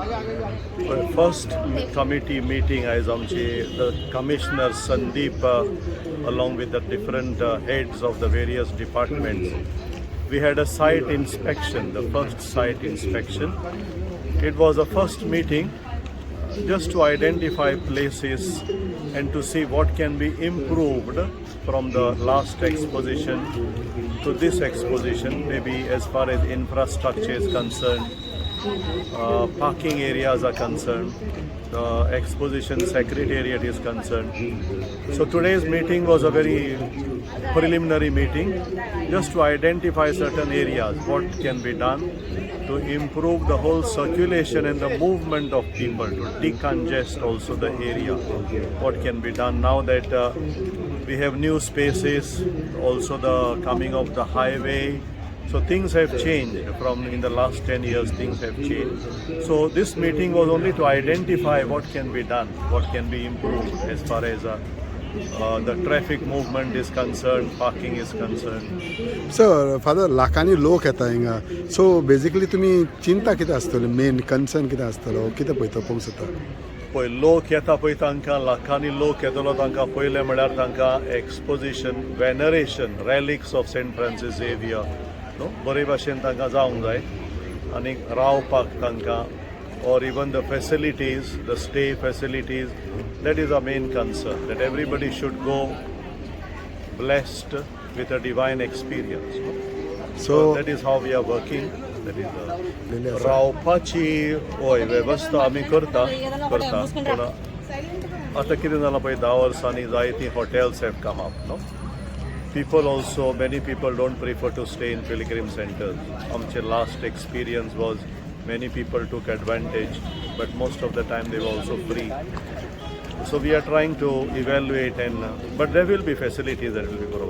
Well, first committee meeting as the commissioner Sandeep along with the different heads of the various departments. We had a site inspection, the first site inspection. It was a first meeting just to identify places and to see what can be improved from the last exposition to this exposition, maybe as far as infrastructure is concerned, parking areas are concerned, the exposition secretariat is concerned. So today's meeting was a very preliminary meeting just to identify certain areas, what can be done to improve the whole circulation and the movement of people, to decongest also the area, what can be done now that we have new spaces, also the coming of the highway. So things have changed from in the last 10 years, things have changed. So this meeting was only to identify what can be done, what can be improved as far as the traffic movement is concerned, parking is concerned. Sir father लाखांनी लोक येता हिंगा so basically तुमी चिंता कितें आसतली main concern कितें आसतलो कितें पळयता पळोवंक सोदता पळय लोक येता पळय तांकां लाखांनी लोक येतलो तांकां पयलें म्हळ्यार तांकां exposition veneration relics of saint Francis Xavier न्हू बरे भाशेन तांकां जावंक जाय आनी रावपाक तांकां or even the facilities, the stay facilities, that is our main concern, that everybody should go blessed with a divine experience. So that is how we are working. That is रावपाची होय वेवस्था आमी करता पूण आतां कितें जालां पळय 10 वर्सांनी जायतीं hotels have come up, no? People also, many people don't prefer to stay in pilgrim centers. Amche last experience was many people took advantage, but most of the time they were also free. So we are trying to evaluate but there will be facilities that will be provided.